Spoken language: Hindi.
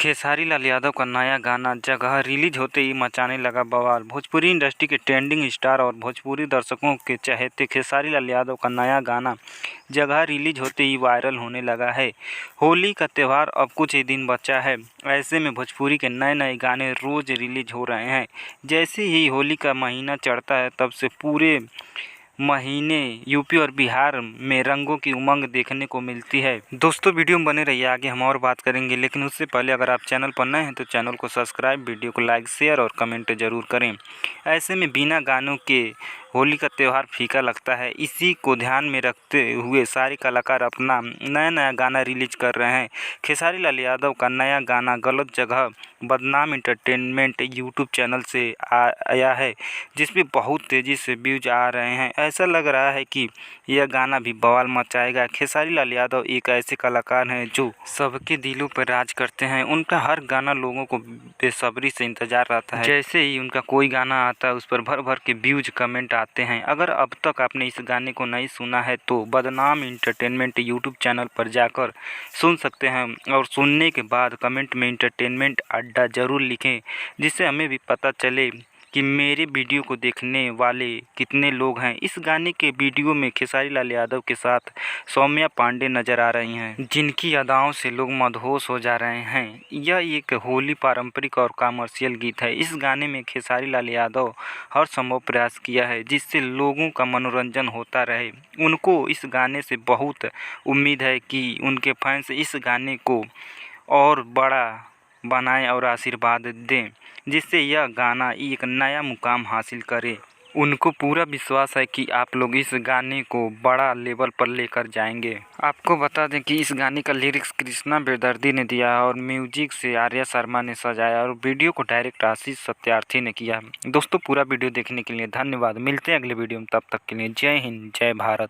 खेसारी लाल यादव का नया गाना जगह रिलीज होते ही मचाने लगा बवाल। भोजपुरी इंडस्ट्री के ट्रेंडिंग स्टार और भोजपुरी दर्शकों के चहेते खेसारी लाल यादव का नया गाना जगह रिलीज होते ही वायरल होने लगा है। होली का त्यौहार अब कुछ ही दिन बचा है, ऐसे में भोजपुरी के नए नए गाने रोज़ रिलीज हो रहे हैं। जैसे ही होली का महीना चढ़ता है तब से पूरे महीने यूपी और बिहार में रंगों की उमंग देखने को मिलती है। दोस्तों वीडियो में बने रहिए, आगे हम और बात करेंगे, लेकिन उससे पहले अगर आप चैनल पर नए हैं तो चैनल को सब्सक्राइब, वीडियो को लाइक, शेयर और कमेंट ज़रूर करें। ऐसे में बिना गानों के होली का त्यौहार फीका लगता है। इसी को ध्यान में रखते हुए सारे कलाकार अपना नया नया गाना रिलीज कर रहे हैं। खेसारी लाल यादव का नया गाना गलत जगह बदनाम एंटरटेनमेंट यूट्यूब चैनल से आया है, जिसमें बहुत तेज़ी से व्यूज आ रहे हैं। ऐसा लग रहा है कि यह गाना भी बवाल मचाएगा। खेसारी लाल यादव एक ऐसे कलाकार हैं जो सबके दिलों पर राज करते हैं। उनका हर गाना लोगों को बेसब्री से इंतजार रहता है। जैसे ही उनका कोई गाना आता है उस पर भर भर के व्यूज कमेंट आते हैं। अगर अब तक आपने इस गाने को नहीं सुना है तो बदनाम एंटरटेनमेंट यूट्यूब चैनल पर जाकर सुन सकते हैं, और सुनने के बाद कमेंट में एंटरटेनमेंट अड्डा ज़रूर लिखें, जिससे हमें भी पता चले कि मेरे वीडियो को देखने वाले कितने लोग हैं। इस गाने के वीडियो में खेसारी लाल यादव के साथ सौम्या पांडे नजर आ रही हैं, जिनकी अदाओं से लोग मदहोश हो जा रहे हैं। यह एक होली पारंपरिक और कमर्शियल गीत है। इस गाने में खेसारी लाल यादव हर संभव प्रयास किया है जिससे लोगों का मनोरंजन होता रहे। उनको इस गाने से बहुत उम्मीद है कि उनके फैंस इस गाने को और बड़ा बनाएं और आशीर्वाद दें, जिससे यह गाना एक नया मुकाम हासिल करे। उनको पूरा विश्वास है कि आप लोग इस गाने को बड़ा लेवल पर लेकर जाएंगे। आपको बता दें कि इस गाने का लिरिक्स कृष्णा बेदर्दी ने दिया है और म्यूजिक से आर्या शर्मा ने सजाया, और वीडियो को डायरेक्ट आशीष सत्यार्थी ने किया। दोस्तों पूरा वीडियो देखने के लिए धन्यवाद। मिलते हैं अगले वीडियो में, तब तक के लिए जय हिंद, जय भारत।